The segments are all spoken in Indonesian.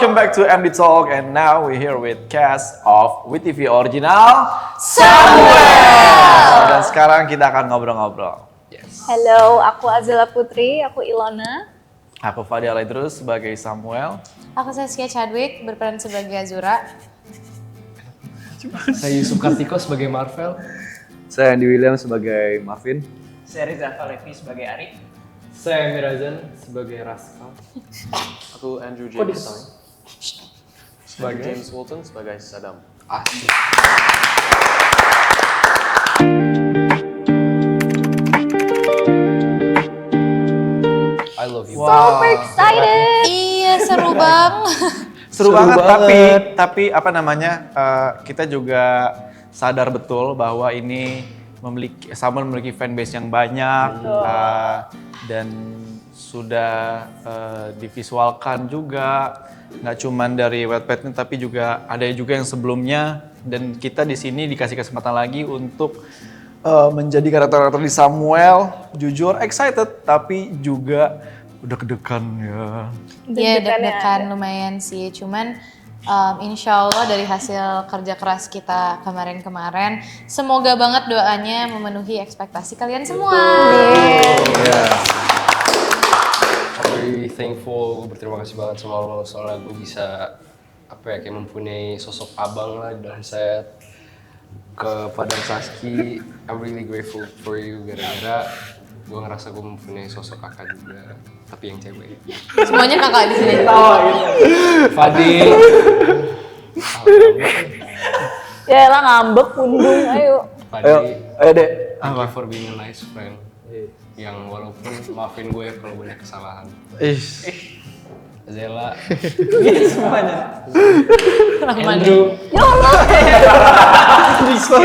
welcome back to MD Talk, and now we're here with cast of WeTV Original Samuel. Dan sekarang kita akan ngobrol-ngobrol. Yes. Hello, aku Azela Putri, aku Ilona. Aku Fadil Aidrus sebagai Samuel. Aku Saskia Chadwick berperan sebagai Azura. Saya Yusuf Kartiko sebagai Marvel. Saya Andy William sebagai Marvin. Saya Riza Falevi sebagai Ari. Saya Mirazan sebagai Raskal. Aku Andrew James Sebagai James Walton sebagai Saddam. Asik. I love you. Super excited! Iya, seru banget. Seru banget, tapi apa namanya? Kita juga sadar betul bahwa ini Samuel memiliki fanbase yang banyak dan sudah divisualkan juga, nggak cuman dari Wattpad tapi juga ada juga yang sebelumnya, dan kita di sini dikasih kesempatan lagi untuk menjadi karakter-karakter di Samuel. Jujur excited tapi juga udah kedekan ya. Iya, deg-degan lumayan sih, cuman insya Allah dari hasil kerja keras kita kemarin-kemarin, semoga banget doanya memenuhi ekspektasi kalian semua. Very thankful, gue berterima kasih banget sama lo soalnya gue bisa kayak mempunyai sosok abang lah dalam set. Kepada Saski, I'm really grateful for you gara-gara gue ngerasa gue mempunyai sosok kakak juga, tapi yang cewek. Semuanya kakak di sini. Fadil. Ya lah ngambek pundung, ayo. Fadil. Ayo deh. Thank you for being a nice friend. Yang walaupun maafin gue kalau banyak kesalahan. Zela. Semuanya. Andrew. Ya Allah!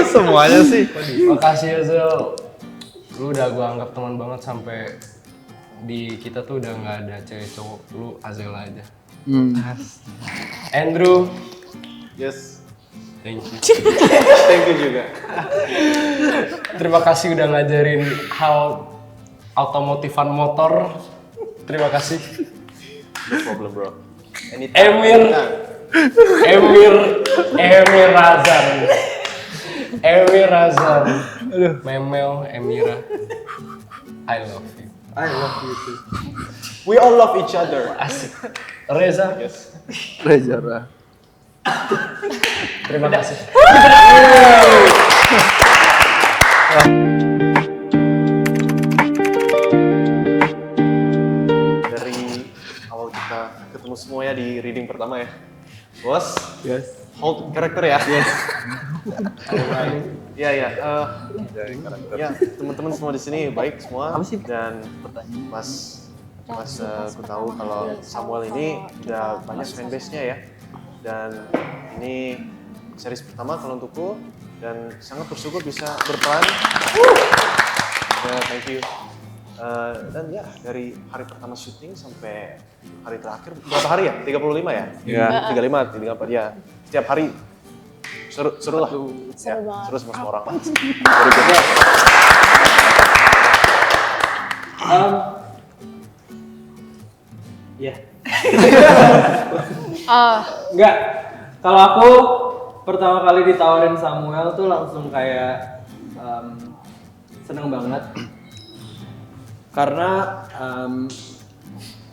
Semuanya sih. Makasih ya Zel. Lu udah gue anggap teman banget sampai di kita tuh udah nggak ada cewek cowok. Lu Azela aja. Andrew. Yes. Thank you. Thank you juga. Terima kasih udah ngajarin hal otomotifan motor. Terima kasih. No problem bro. Emir Razan. Memel, Emira. I love you. I love you too. We all love each other. Asik. Reza. Yes. Reza. Terima kasih. Dari awal kita ketemu semuanya di reading pertama ya. Bos. Yes. Hold karakter ya. Yes. Iya. Ya, teman-teman semua di sini baik semua. Dan Mas, aku tahu kalau Samuel ini udah banyak fanbase-nya ya. Dan ini series pertama kalau untukku dan sangat bersyukur bisa berperan. Ya, thank you. Dan ya dari hari pertama syuting sampai hari terakhir berapa hari ya? 35 ya? Iya. 35, 34 ya. Setiap hari seru lah. Seru banget. Seru sama semua orang. Berikutnya. Ya. Enggak. Kalau aku pertama kali ditawarin Samuel tuh langsung kayak seneng banget. Karena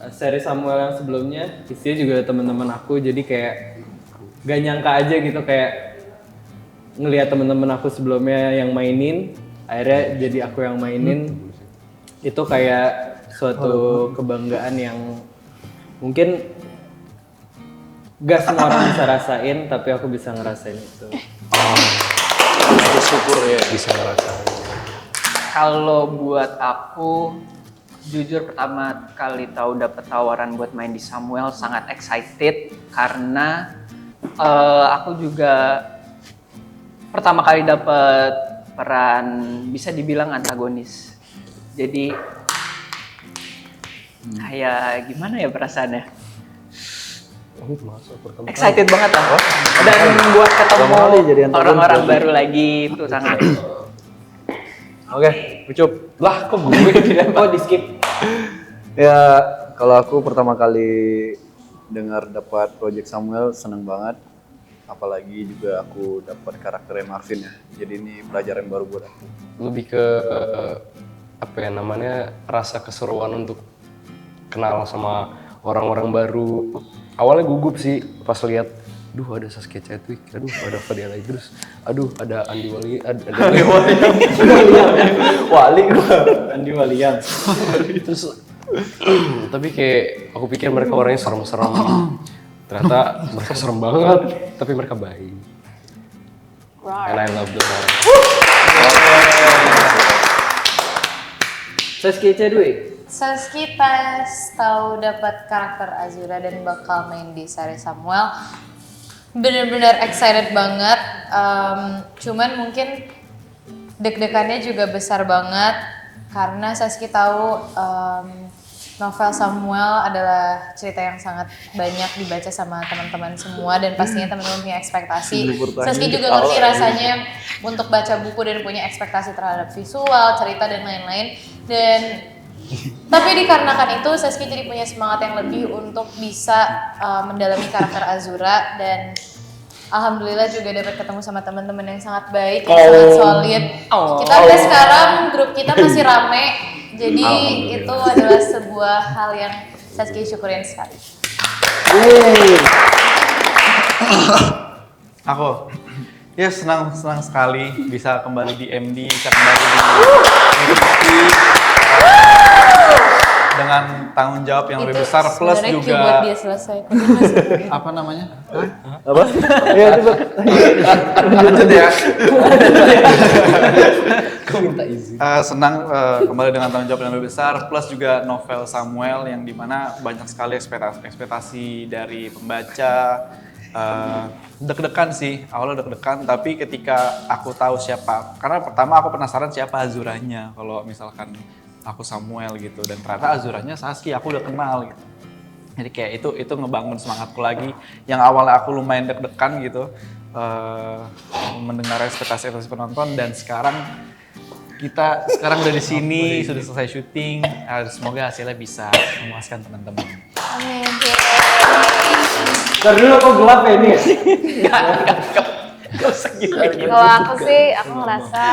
seri Samuel yang sebelumnya isinya juga teman-teman aku, jadi kayak gak nyangka aja gitu kayak ngelihat teman-teman aku sebelumnya yang mainin, akhirnya jadi aku yang mainin. Itu kayak suatu kebanggaan yang mungkin gak semua orang bisa rasain, tapi aku bisa ngerasain itu. Bersyukur ya. Bisa ngerasain. Kalau buat aku, jujur pertama kali tahu dapat tawaran buat main di Samuel sangat excited karena aku juga pertama kali dapat peran bisa dibilang antagonis. Jadi kayak gimana ya perasaannya? Excited banget lah. Dan buat ketemu orang-orang baru lagi itu sangat. Oke, Ucup. Lah, kok gue tidak? Kok di skip? Ya, kalau aku pertama kali dengar dapat project Samuel seneng banget. Apalagi juga aku dapat karakternya Marvin ya. Jadi ini pelajaran baru buat aku. Lebih ke apa ya namanya, rasa keseruan untuk kenal sama orang-orang baru. Awalnya gugup sih pas lihat, aduh ada Saskia Chadwick, aduh ada Fadia lagi, terus aduh ada Andi Wali, Andi Walian. terus tapi kayak aku pikir mereka orangnya serem-serem. Ternyata mereka serem banget, tapi mereka baik. And I love them all. Saskia Chadwick. Saski pas tahu dapat karakter Azura dan bakal main di seri Samuel, bener-bener excited banget. Cuman mungkin deg-degannya juga besar banget karena Saski tahu novel Samuel adalah cerita yang sangat banyak dibaca sama teman-teman semua dan pastinya teman-teman punya ekspektasi. Saski juga ngerti rasanya untuk baca buku dan punya ekspektasi terhadap visual, cerita dan lain-lain. Tapi dikarenakan itu Saski jadi punya semangat yang lebih untuk bisa mendalami karakter Azura dan alhamdulillah juga dapat ketemu sama teman-teman yang sangat baik, yang sangat solid. Kita sampai sekarang grup kita masih rame. Jadi itu adalah sebuah hal yang Saski syukurin sekali. Aku ya senang sekali bisa kembali di MD, bisa kembali di MD dengan tanggung jawab yang lebih besar plus sebenarnya juga buat dia selesai. apa namanya? Apa? Ya coba. Lanjut ya. Aku minta izin. Senang kembali dengan tanggung jawab yang lebih besar plus juga novel Samuel yang dimana banyak sekali ekspektasi dari pembaca. Deg-degan sih, awalnya deg-degan, tapi ketika aku tahu siapa, karena pertama aku penasaran siapa Azuranya kalau misalkan aku Samuel gitu, dan ternyata Azuranya Saski, aku udah kenal gitu. Jadi kayak itu ngebangun semangatku lagi, yang awalnya aku lumayan deg-degan gitu, mendengar ekspektasi penonton, dan sekarang udah di sini, sudah selesai syuting, semoga hasilnya bisa memuaskan teman-teman. Amin. Ntar dulu kok gelap ya ini ya? Gak usah gitu. Kalau aku sih, aku ngerasa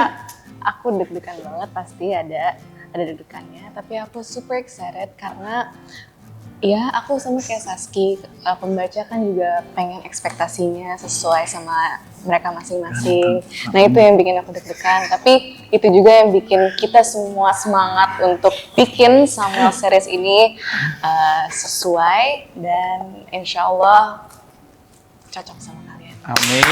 aku deg-degan banget, pasti ada deg-degannya. Tapi aku super excited karena ya aku sama kayak Saski, pembaca kan juga pengen ekspektasinya sesuai sama mereka masing-masing. Nah itu yang bikin aku deg-degan, tapi itu juga yang bikin kita semua semangat untuk bikin Samuel series ini sesuai dan insya Allah cocok sama kalian. Amin.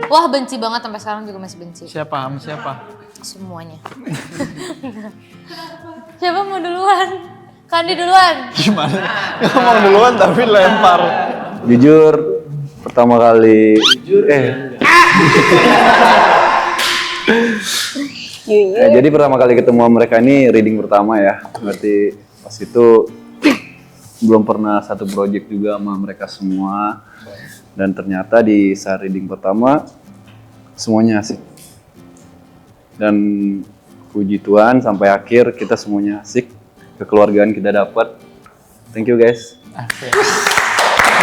Wah benci banget sampai sekarang juga masih benci. Siapa? Semuanya. Siapa mau duluan? Kandi duluan. Gimana? Ngomong duluan tapi lempar. Jujur pertama kali jadi pertama kali ketemu mereka ini reading pertama ya. Berarti pas itu belum pernah satu project juga sama mereka semua. Dan ternyata di saat reading pertama semuanya asik. Dan puji Tuhan sampai akhir kita semuanya asik. Kekeluargaan kita dapat. Thank you guys.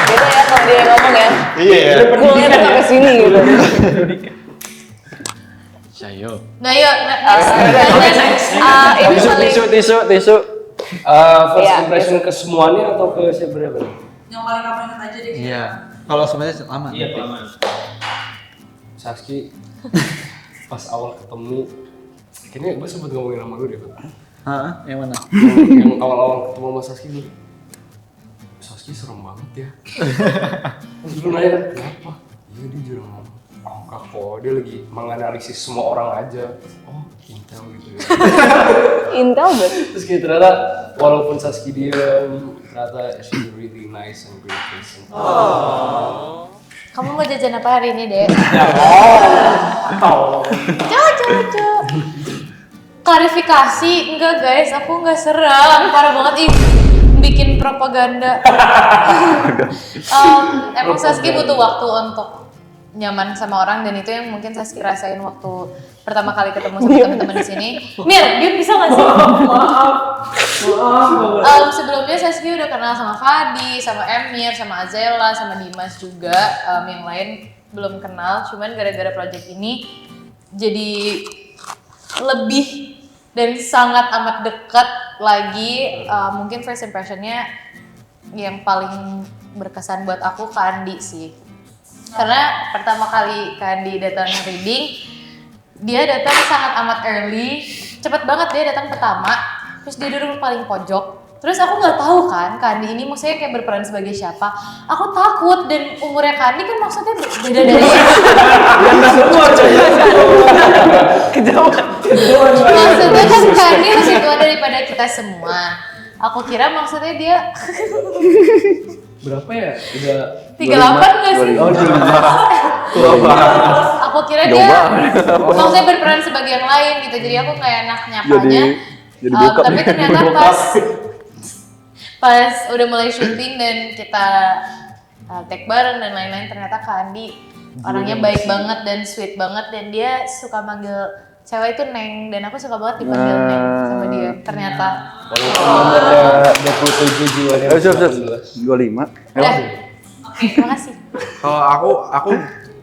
Gitu ya kalau dia ngomong ya. Iya. Coolnya udah sampai sini gitu. Cayo. Nah yuk, next. Ini paling Tisu. First Iya, impression ke semuanya atau ke siapa? Yang paling kamu ingat aja deh. Iya. Kalau semuanya lama. Iya, lama. Saski pas awal ketemu, kayaknya gue sempet ngomongin sama lu deh, Pak. Hah? Yang mana? Yang awal-awal ketemu sama Saski gue, Saski serem banget ya. Terus gue nanya, kenapa? Iya dia jarang ngomong. Oh kok dia lagi menganalisis semua orang aja. Oh intel gitu ya. Intel bet. Terus kayak ternyata walaupun Saski diam, ternyata she's really nice and great person. Kamu mau jajan apa hari ini, Dek? Cok. Klarifikasi, enggak guys, aku enggak serang. Parah banget, bikin propaganda. Emang Saski butuh waktu untuk nyaman sama orang, dan itu yang mungkin Saski rasain waktu pertama kali ketemu sama teman-teman di sini. Mir, Dion bisa nggak sih? Sebelumnya Saski udah kenal sama Fadi, sama Emir, sama Azela, sama Dimas juga. Yang lain belum kenal, cuman gara-gara project ini jadi lebih dan sangat amat dekat lagi. Mungkin first impressionnya yang paling berkesan buat aku Kandi sih. Karena pertama kali Kandi datang reading, dia datang sangat amat early, cepet banget dia datang pertama, terus dia duduk paling pojok. Terus aku nggak tahu kan Kandi ini maksudnya kayak berperan sebagai siapa. Aku takut, dan umurnya Kandi kan maksudnya beda dari maksudnya kan Kandi lebih tua daripada kita semua. Aku kira maksudnya dia Berapa ya? Udah 38 nggak sih? Oh, Tua banget. Aku kira dia maksudnya berperan sebagai yang lain gitu, jadi aku kayak enak nyapanya. Jadi bokap Tapi nih. ternyata pas udah mulai syuting dan kita take bareng dan lain-lain, ternyata Kak Andi orangnya baik banget dan sweet banget, dan dia suka manggil cewek itu Neng, dan aku suka banget dipanggil Neng sama dia ternyata. Ada 27 jiwa yang Siap. 25. Udah. Terima kasih. Kalau aku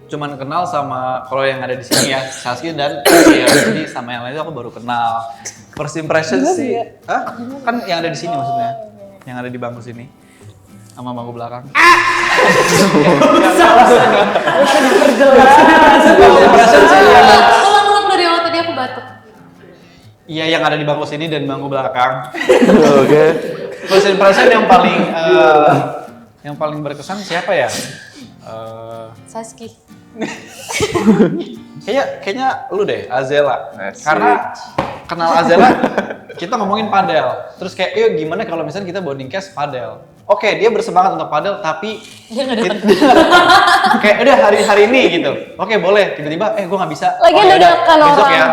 cuman kenal sama kalau yang ada di sini ya, Saski dan ya, jadi sama yang lain itu aku baru kenal. First impression sih, kan yang ada di sini maksudnya, yang ada di bangku sini sama bangku belakang. Ulang dari awal tadi aku batuk. Iya, yang ada di bangku sini dan bangku belakang. Oke. First impression yang paling berkesan siapa ya? Saski. Kayaknya lu deh, Azela. Karena kenal Azela, kita ngomongin padel. Terus kayak, yuk gimana kalau misalnya kita bonding cast padel? Oke, dia bersemangat untuk padel, tapi Dia nggak datang. kayak udah hari ini gitu. Oke, boleh. Tiba-tiba, gue nggak bisa. Lagi Oh, yaudah, dadakan besok orang. ya.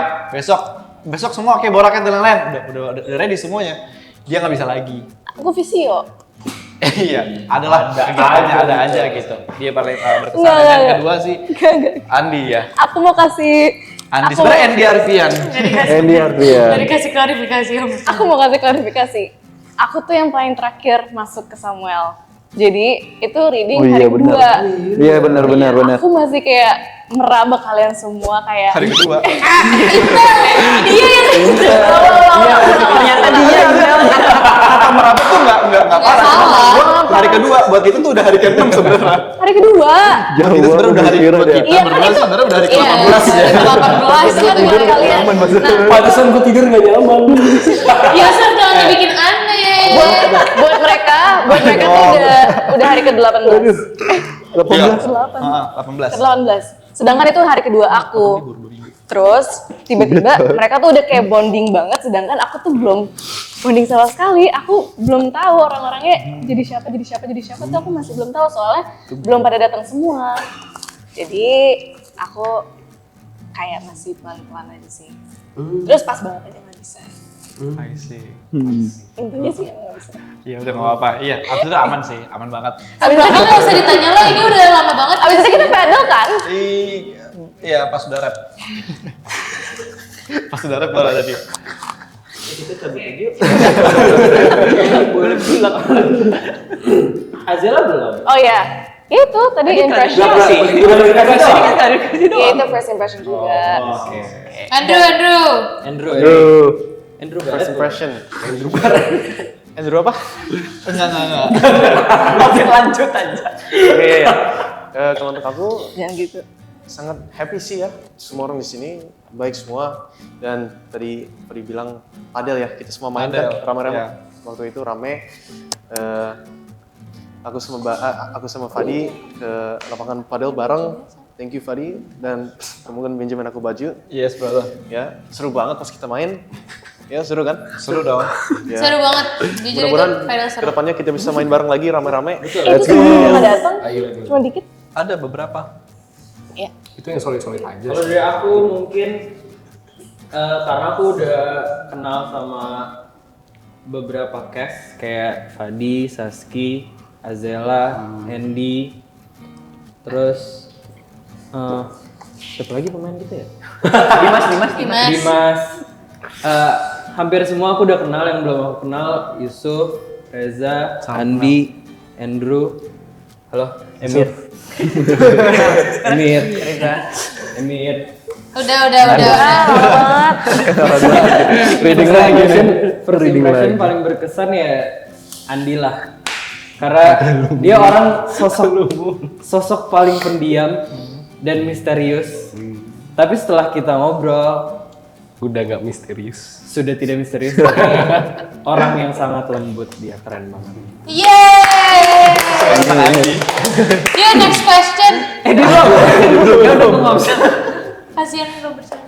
Besok semua oke, borakan dan lain-lain. Udah ready semuanya. Dia nggak bisa lagi. Aku visio. Iya, adalah kegiatannya ada aja gitu. Dia paling berkesan. Nggak, Dan yang nggak. kedua sih Enggak. Andi ya. Aku mau kasih Andi Aku- sebenarnya Andy Arfian. Andy Arfian. Dari kasih klarifikasi om. Aku mau kasih klarifikasi. Aku tuh yang paling terakhir masuk ke Samuel. Jadi itu reading Oh iya hari benar. kedua. Iya benar. Aku masih kayak meraba kalian semua kayak. Hari kedua. Dia yang Ternyata dia Kata merapat tuh nggak parah. salah. Gua hari kedua buat kita tuh udah hari ke-6 sebenarnya. hari kedua. Buat kita sebenarnya udah hari kira buat dia. kita Iya, berdua kan itu- sebenarnya udah hari Iya, ke-18 ya. 18 kan buat kalian. Aman maksudnya. Pantesan gue tidur gak nyaman. Ya Sar, jangan dibikin aneh. buat mereka tuh udah hari ke-18. 18. 18. Ke-18. Sedangkan itu hari kedua aku. Terus tiba-tiba mereka tuh udah kayak bonding banget, sedangkan aku tuh belum bonding sama sekali. Aku belum tahu orang-orangnya jadi siapa tuh aku masih belum tahu, soalnya belum pada datang semua. Jadi aku kayak masih pelan-pelan aja sih. Terus pas banget aja nggak bisa. I see. Intinya sih nggak bisa. Iya udah nggak apa-apa. Iya, abis itu aman sih, aman banget. Abis itu Kan kita, nggak usah ditanya lah, ini udah lama banget. abis itu kita paddle kan? Iya, pas udah rap. Pas udah rap baru ada dia. Azela belum? Oh iya, itu tadi impression. klarifikasi kan klarifikasi Iya doang. itu first impression juga. Oke. Andrew. Andrew. Aduh. Andrew First Barrett. impression. Andrew apa? Enggak. Oke, lanjut aja. Oke, ya. Kalau untuk aku Jangan gitu. sangat happy sih ya, semua orang di sini baik semua, dan tadi bilang padel ya, kita semua main Padel, kan rame-rame. ya. Waktu itu rame. Aku sama Fadi ke lapangan padel bareng. Thank you Fadi, dan kemudian Benjamin aku baju. Yes, brother. Ya, seru banget pas kita main. Ya, seru kan? Seru dong. Ya. Seru banget. Jujur itu Mudah-mudahan final seru. kedepannya kita bisa main bareng lagi rame-rame. Itu semua nggak datang, cuma dikit. Ada beberapa. Ya. Itu yang solid-solid aja Kalau sih. dari aku mungkin karena aku udah kenal sama beberapa cast kayak Fadi, Saski, Azela, Andy, terus Siapa lagi pemain kita ya? Dimas. Hampir semua aku udah kenal, yang belum aku kenal Yusuf, Reza, Andi, Andrew, halo, Emir. Emir. Udah. Reading lagi first impression paling berkesan ya Andi lah. Karena dia orang sosok paling pendiam dan misterius. Tapi setelah kita ngobrol Udah nggak misterius. sudah tidak misterius. Orang yang sangat lembut, dia keren banget. Yeay! Next question. Kasihan udah bersama.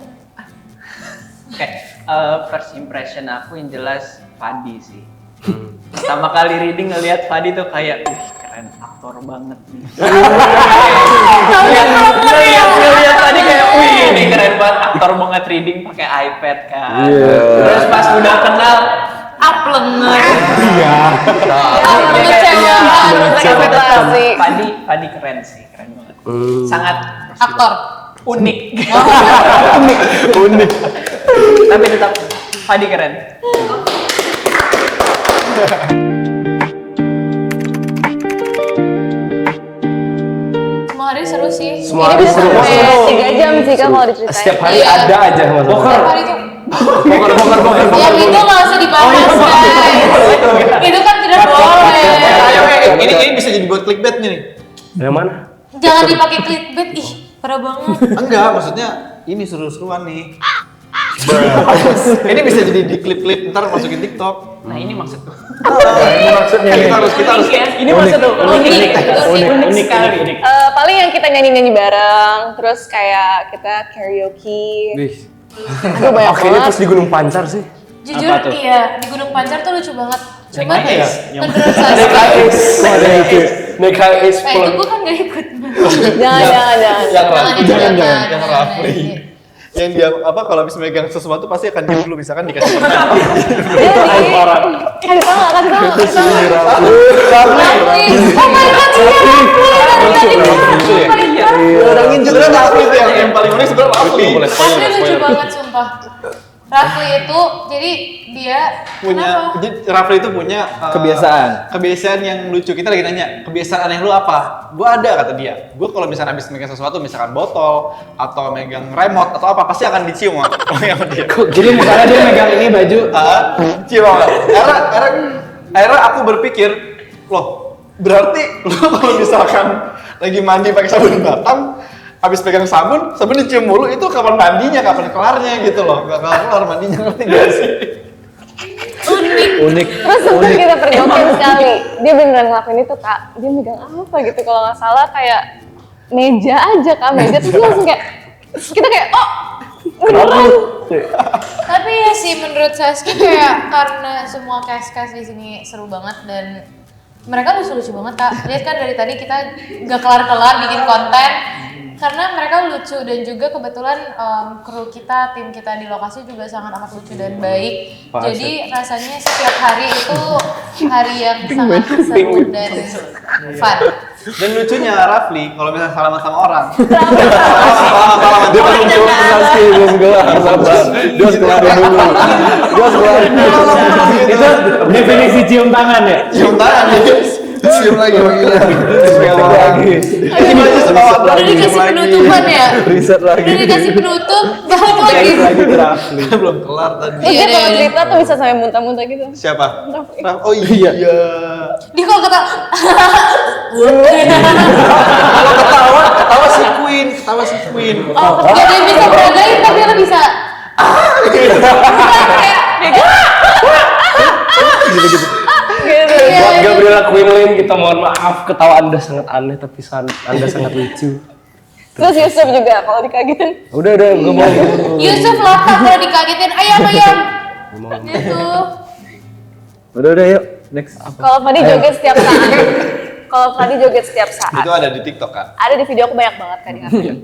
Oke, first impression aku yang jelas Fadi sih. Pertama kali reading ngelihat Fadi tuh kayak, keren, aktor banget nih. Ngelihat Fadi kayak, wih ini keren banget, aktor banget reading pakai iPad kan. Terus pas udah kenal, Aplengan. Fadi keren sih, keren banget. Sangat Aktor. unik. Tapi tetap Fadi keren. Semua hari seru sih. Semua hari seru. Sampai 3 jam sih Kak kalau diceritain. Setiap hari Iya. ada aja masalah. Setiap hari tuh. Yang itu nggak usah dibahas guys. Itu kan tidak boleh. Ini bisa jadi buat clickbait nih. Yang mana? Jangan dipakai clickbait. Ih, parah banget. Enggak, maksudnya ini seru-seruan nih. Ini bisa jadi di klip-klip ntar masukin TikTok. Nah ini maksudku. Kita harus Ini maksudku unik sekali. Paling yang kita nyanyi-nyanyi bareng, terus kayak kita karaoke. Aduh banyak Oke, ini banget. terus di Gunung Pancar sih. Jujur Apa tuh? iya, di Gunung Pancar tuh lucu banget. Cuman menurut Naik HIS. itu gue kan gak ikut. Jangan. Rafli. Yang dia kalau habis megang sesuatu pasti akan diem dulu, misalkan dikasih permen. Kasih tau nggak? Oh my god, iya. Orang juga Rafli itu yang paling unik sebenarnya Rafli. Rafli lucu banget sumpah. Rafli itu jadi dia kenapa? Rafli itu punya kebiasaan yang lucu. Kita lagi nanya, kebiasaan aneh lu apa? Gua ada, kata dia. Gua kalau misalnya habis megang sesuatu, misalkan botol atau megang remote atau apa, pasti akan dicium sama dia. Jadi misalnya dia megang ini baju, Cium apa? Akhirnya aku berpikir, loh, berarti lu kalau misalkan lagi mandi pakai sabun batang, habis pegang sabun dicium mulu, itu kapan mandinya, kapan kelarnya gitu loh. Gak kelar mandinya, ngerti gak sih? unik. Terus sempat kita pergokin sekali. Dia beneran ngelakuin itu Kak. Dia megang apa gitu kalau nggak salah kayak meja aja Kak, meja terus dia langsung kayak kita kayak oh beneran. Tapi ya sih menurut saya sih kayak karena semua cast di sini seru banget dan mereka lucu-lucu banget Kak. Lihat kan dari tadi kita gak kelar-kelar bikin konten karena mereka lucu dan juga kebetulan kru kita, tim kita di lokasi juga sangat amat lucu dan baik. Jadi rasanya setiap hari itu hari yang sangat seru dan fun. Dan lucunya Rafli, kalau misalnya salaman sama orang, Dia belum keluar Saski, belum keluar. Sabar. Dia harus keluar dulu. Itu definisi cium tangan ya? cium tangan ya. Cium lagi panggilan. Udah dikasih penutupan ya? Riset lagi. Udah dikasih penutup, balik lagi. Belum kelar tadi. Terus dia kalau cerita tuh bisa sampai muntah-muntah gitu. Siapa? Rafli. Oh iya. Dia kalau kata Ketawa si Queen. oh, gak ada yang bisa beragain tapi lo bisa. Bukan kayak Buat Gabriela Quinlan, kita mohon maaf, ketawa Anda sangat aneh tapi Anda sangat lucu. Terus Yusuf juga kalau dikagetin. Udah, gue mau. Yusuf laka kalau dikagetin ayam. Gitu. Udah, yuk. Next. Kalau Fadi joget setiap saat. Itu ada di TikTok kan? Ada di video aku banyak banget Kak di ngapain.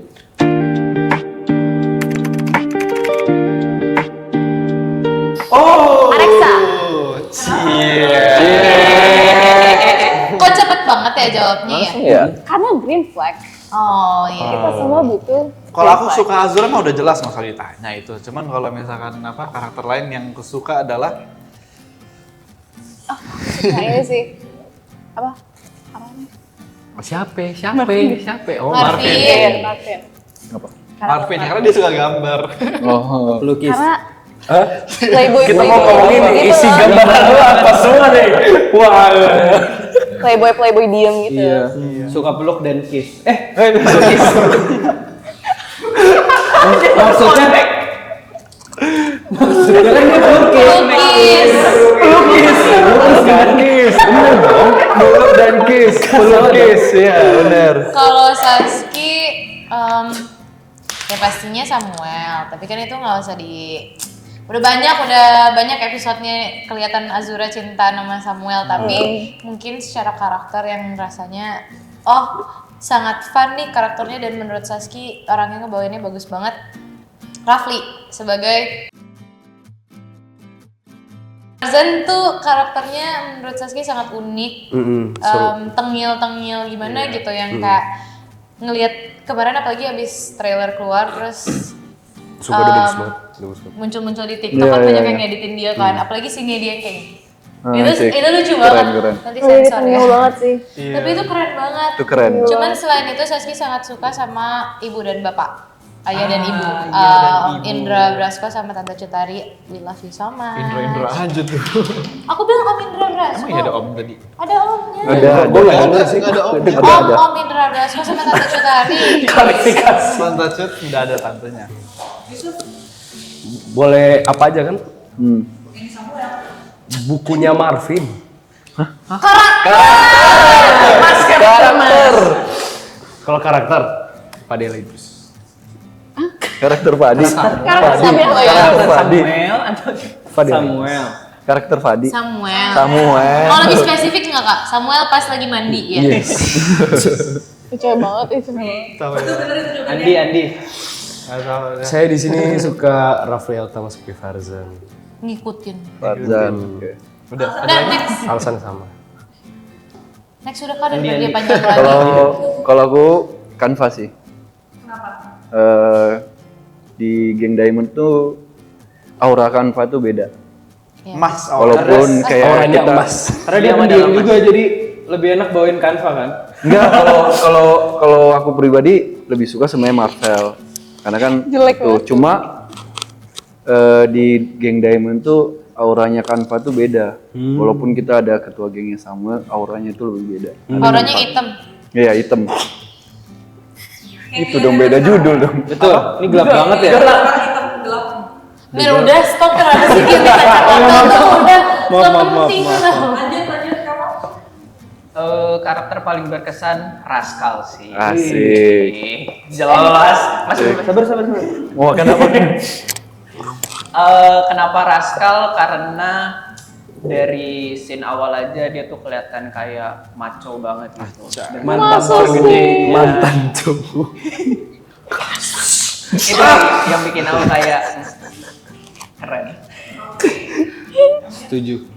Oh. Alexa. Kok cepet banget ya jawabnya ya? Iya. Karena green flag. Oh iya. Kita semua butuh. Kalau aku suka Azura mah udah jelas nggak usah ditanya itu. Cuman kalau misalkan karakter lain yang aku suka adalah Nah ini sih apa? Siapa? Oh, Marvin. Marvin. Marvin karena dia suka gambar. Oh. Pelukis. Karena playboy Kita mau ngomongin gitu isi loh. gambar lu apa semua nih? Wah. Playboy diem gitu. Iya. Suka peluk dan kiss. Maksudnya kan dia pelukis. Pelukis. Bener dong, peluk dan kiss, pelukis ya bener. Kalau Saski, ya pastinya Samuel. Tapi kan itu nggak usah udah banyak episodenya kelihatan Azura cinta sama Samuel. Tapi mungkin secara karakter yang rasanya, sangat fun nih karakternya dan menurut Saski orangnya ngebawainnya bagus banget. Rafli sebagai Tarzan tuh karakternya menurut Saski sangat unik, tengil-tengil gimana gitu yang kayak ngelihat kemarin apalagi abis trailer keluar terus Sumpah dia bagus banget. muncul-muncul di TikTok kan banyak yang ngeditin dia kan, apalagi scene dia yang kayak itu lucu banget. Keren. Nanti Ini sensor ya. tengil banget sih. Tapi itu keren banget. Itu keren. Cuman selain itu Saski sangat suka sama ibu dan bapak. Ayah dan ibu. Indra Brasko sama Tante Cutari, we love you so much. Indra aja tuh. Aku bilang Om Indra Brasko. Emang iya ada om tadi? Ada omnya. Gue nggak denger sih. Nggak ada om. Om Indra Brasko sama Tante Cutari. Tante Cut nggak ada tantenya. Boleh apa aja kan? Bukunya Marvin. Karakter. Kalau karakter, Padela Idrus. Karakter Fadi. Karakter Fadi. Samuel atau Samuel. Karakter Fadi. Samuel. Samuel. Kalau lebih spesifik nggak kak? Samuel pas lagi mandi ya. Yes. Lucu banget itu. Andi. Saya di sini suka Rafli Altama sebagai Farzan. Ngikutin. Farzan. Udah. Udah next. Alasan sama. Next udah kak dan dia panjang lagi. Kalau aku Kanva sih. Kenapa? Di Geng Diamond tuh aura Kanva tuh beda. Ya. Mas, Walaupun kayak Auranya kita emas. Karena dia pendiam juga jadi lebih enak bawain Canva kan? enggak kalau aku pribadi lebih suka sebenarnya Marvel. Karena kan Jelek tuh cuma di Geng Diamond tuh auranya Kanva tuh beda. Walaupun kita ada ketua gengnya Samuel, auranya itu lebih beda. Orangnya hitam. Iya, hitam. Itu dong beda judul dong. Betul. Ini gelap banget ya. Mir udah stop kenapa sih dia minta kacamata tuh udah nggak penting lah. Lanjut kamu. Karakter paling berkesan Rascal sih. Asik. Jelas. Mas Sabar. Mau makan apa? kenapa Rascal? Karena dari scene awal aja dia tuh kelihatan kayak maco banget gitu. Mantan gede. Mantan cowok. Itu yang bikin aku kayak keren. Setuju.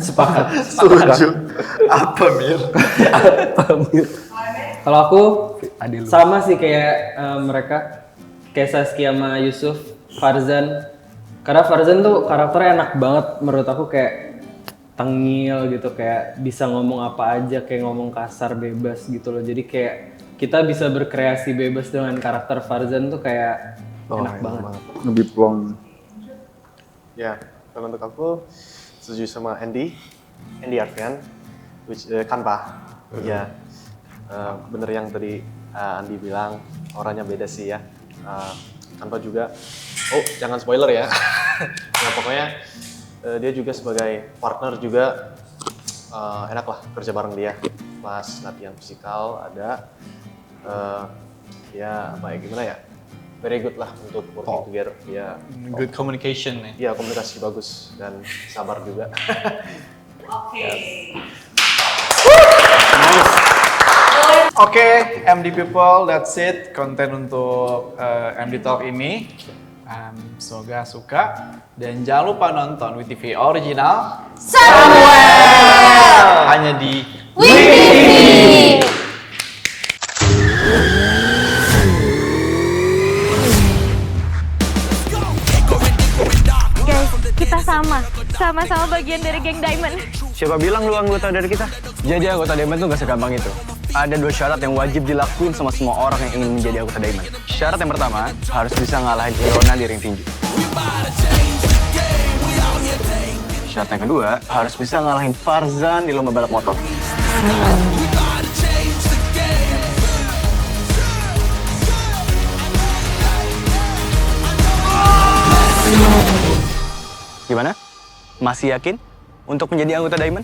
Sepakat. Apa Mir? Kalau aku Adil. sama sih kayak mereka, kayak Saskia sama Yusuf, Farzan. Karena Farzan tuh karakternya enak banget menurut aku, kayak tengil gitu, kayak bisa ngomong apa aja, kayak ngomong kasar bebas gitu loh. Jadi kayak kita bisa berkreasi bebas dengan karakter Farzan tuh kayak enak banget. Lebih plong. Ya, kalau untuk aku setuju sama Andy Arfian, Kanva. Ya, bener yang tadi Andi bilang, orangnya beda sih ya. Kanva juga. Oh, jangan spoiler ya. Nah, pokoknya dia juga sebagai partner juga enak lah kerja bareng dia. Pas latihan fisikal ada, ya apa ya gimana ya? Very good lah untuk working together. Ya, Good communication nih. ya komunikasi bagus dan sabar juga. Oke, MD People, that's it. Konten untuk MD Talk ini. Semoga suka. Dan jangan lupa nonton WTV Original Samuel. hanya di WTV. Kita sama-sama bagian dari geng Diamond. Siapa bilang lu anggota dari kita? Jadi anggota Diamond tuh gak segampang itu. Ada 2 syarat yang wajib dilakuin sama semua orang yang ingin menjadi anggota Diamond. Syarat yang pertama, harus bisa ngalahin Ilona di ring tinju. Syarat yang kedua, harus bisa ngalahin Farzan di lomba balap motor. Gimana? Masih yakin untuk menjadi anggota Diamond?